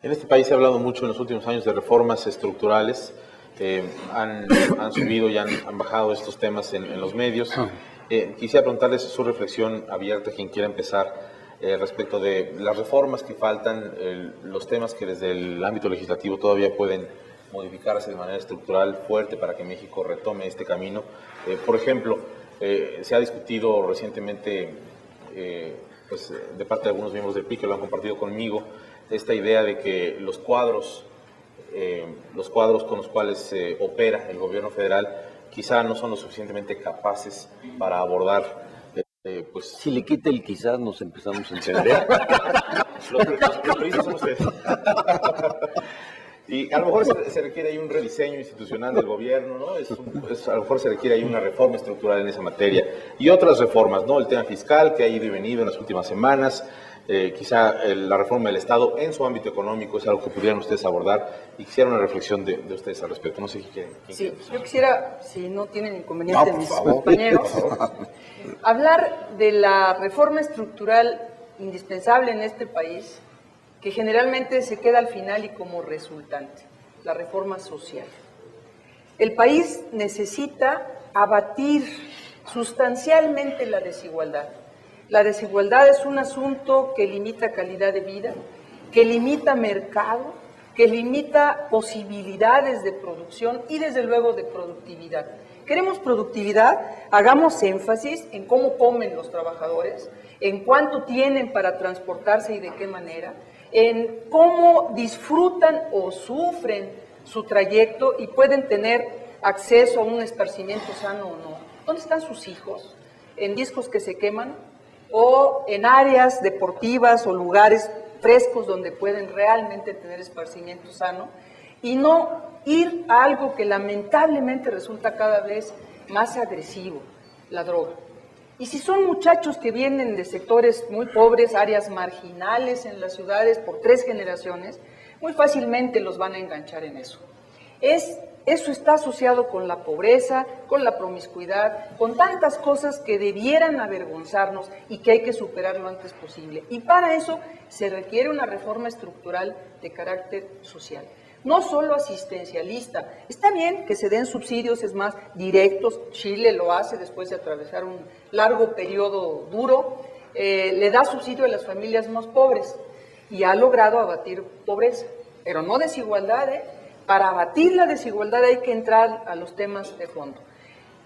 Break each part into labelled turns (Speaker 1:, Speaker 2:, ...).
Speaker 1: En este país se ha hablado mucho en los últimos años de reformas estructurales. Han subido y han bajado estos temas en los medios. Quisiera preguntarles su reflexión abierta, quien quiera empezar, respecto de las reformas que faltan, los temas que desde el ámbito legislativo todavía pueden modificarse de manera estructural fuerte para que México retome este camino. Por ejemplo, se ha discutido recientemente, pues, de parte de algunos miembros del PRI que lo han compartido conmigo, esta idea de que los cuadros con los cuales opera el gobierno federal quizá no son lo suficientemente capaces para abordar, pues...
Speaker 2: Si le quita el quizás nos empezamos a entender.
Speaker 1: Los periodistas son ustedes. Y a lo mejor se requiere ahí un rediseño institucional del gobierno, ¿no? A lo mejor se requiere ahí una reforma estructural en esa materia. Y otras reformas, ¿no? El tema fiscal que ha ido y venido en las últimas semanas, quizá la reforma del Estado en su ámbito económico es algo que pudieran ustedes abordar, y quisiera una reflexión de ustedes al respecto. No sé si quieren.
Speaker 3: Sí, yo quisiera, si no tienen inconveniente mis compañeros, hablar de la reforma estructural indispensable en este país, que generalmente se queda al final y como resultante, la reforma social. El país necesita abatir sustancialmente la desigualdad. La desigualdad es un asunto que limita calidad de vida, que limita mercado, que limita posibilidades de producción y desde luego de productividad. ¿Queremos productividad? Hagamos énfasis en cómo comen los trabajadores, en cuánto tienen para transportarse y de qué manera, en cómo disfrutan o sufren su trayecto y pueden tener acceso a un esparcimiento sano o no. ¿Dónde están sus hijos? ¿En discos que se queman? ¿O en áreas deportivas o lugares frescos donde pueden realmente tener esparcimiento sano? Y no ir a algo que lamentablemente resulta cada vez más agresivo, la droga. Y si son muchachos que vienen de sectores muy pobres, áreas marginales en las ciudades por 3 generaciones, muy fácilmente los van a enganchar en eso. Eso está asociado con la pobreza, con la promiscuidad, con tantas cosas que debieran avergonzarnos y que hay que superar lo antes posible. Y para eso se requiere una reforma estructural de carácter social. No solo asistencialista. Está bien que se den subsidios, es más, directos. Chile lo hace después de atravesar un largo periodo duro. Le da subsidio a las familias más pobres y ha logrado abatir pobreza, pero no desigualdad, Para abatir la desigualdad hay que entrar a los temas de fondo.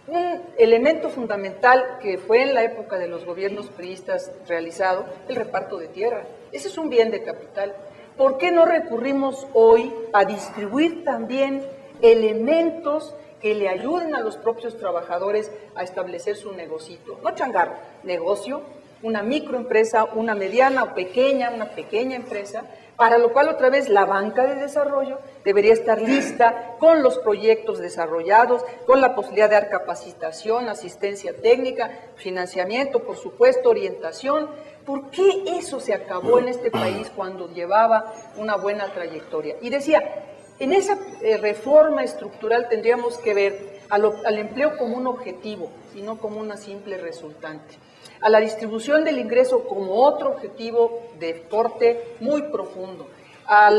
Speaker 3: Un elemento fundamental que fue en la época de los gobiernos priistas realizado, el reparto de tierra. Ese es un bien de capital. ¿Por qué no recurrimos hoy a distribuir también elementos que le ayuden a los propios trabajadores a establecer su negocito? No changarro, negocio, una microempresa, una mediana o pequeña, una pequeña empresa, para lo cual otra vez la banca de desarrollo debería estar lista con los proyectos desarrollados, con la posibilidad de dar capacitación, asistencia técnica, financiamiento, por supuesto, orientación. ¿Por qué eso se acabó en este país cuando llevaba una buena trayectoria? Y decía, en esa reforma estructural tendríamos que ver al empleo como un objetivo y no como una simple resultante, a la distribución del ingreso como otro objetivo de corte muy profundo, a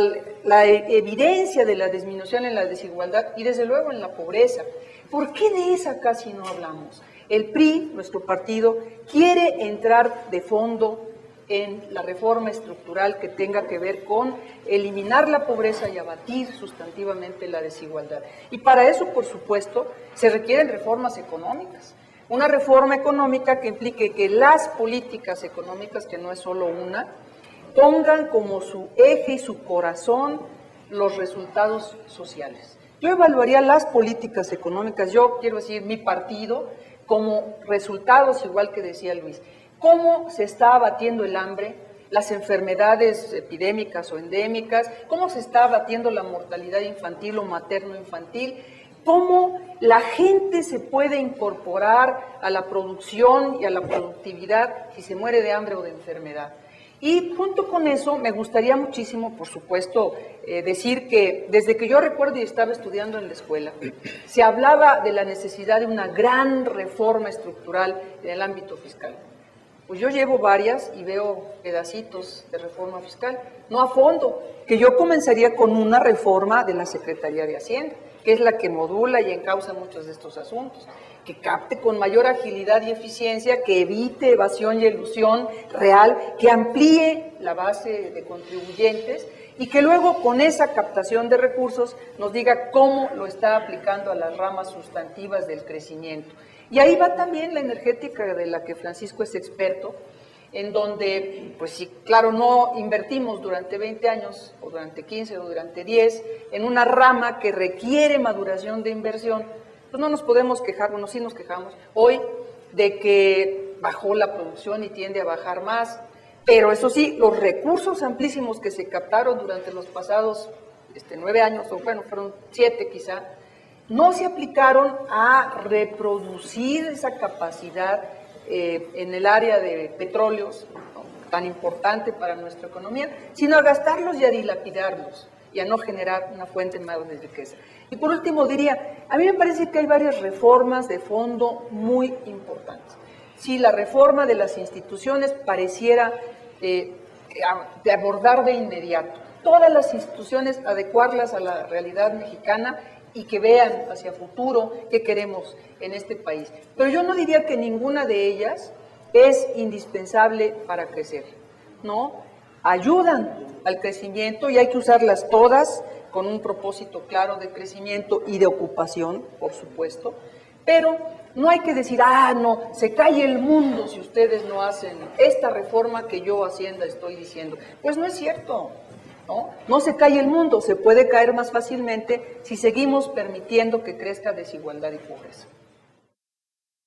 Speaker 3: la evidencia de la disminución en la desigualdad y desde luego en la pobreza. ¿Por qué de esa casi no hablamos? El PRI, nuestro partido, quiere entrar de fondo en la reforma estructural que tenga que ver con eliminar la pobreza y abatir sustantivamente la desigualdad. Y para eso, por supuesto, se requieren reformas económicas. Una reforma económica que implique que las políticas económicas, que no es solo una, pongan como su eje y su corazón los resultados sociales. Yo evaluaría las políticas económicas, yo quiero decir mi partido, como resultados, igual que decía Luis, cómo se está abatiendo el hambre, las enfermedades epidémicas o endémicas, cómo se está abatiendo la mortalidad infantil o materno-infantil, cómo la gente se puede incorporar a la producción y a la productividad si se muere de hambre o de enfermedad. Y junto con eso me gustaría muchísimo, por supuesto, decir que desde que yo recuerdo y estaba estudiando en la escuela, se hablaba de la necesidad de una gran reforma estructural en el ámbito fiscal. Pues yo llevo varias y veo pedacitos de reforma fiscal, no a fondo, que yo comenzaría con una reforma de la Secretaría de Hacienda, que es la que modula y encausa muchos de estos asuntos, que capte con mayor agilidad y eficiencia, que evite evasión y elusión real, que amplíe la base de contribuyentes y que luego con esa captación de recursos nos diga cómo lo está aplicando a las ramas sustantivas del crecimiento. Y ahí va también la energética de la que Francisco es experto, en donde, pues sí, claro, no invertimos durante 20 años, o durante 15, o durante 10, en una rama que requiere maduración de inversión, pues no nos podemos quejar, bueno, sí nos quejamos hoy de que bajó la producción y tiende a bajar más, pero eso sí, los recursos amplísimos que se captaron durante los pasados 9 años, o bueno, fueron 7 quizá, no se aplicaron a reproducir esa capacidad en el área de petróleos, ¿no?, tan importante para nuestra economía, sino a gastarlos y a dilapidarlos y a no generar una fuente más de riqueza. Y por último diría, a mí me parece que hay varias reformas de fondo muy importantes. Sí, la reforma de las instituciones pareciera de abordar de inmediato. Todas las instituciones, adecuarlas a la realidad mexicana y que vean hacia futuro qué queremos en este país. Pero yo no diría que ninguna de ellas es indispensable para crecer, ¿no? Ayudan al crecimiento y hay que usarlas todas con un propósito claro de crecimiento y de ocupación, por supuesto, pero no hay que decir, no, se cae el mundo si ustedes no hacen esta reforma que yo, Hacienda, estoy diciendo. Pues no es cierto, ¿no? No se cae el mundo, se puede caer más fácilmente si seguimos permitiendo que crezca desigualdad y pobreza.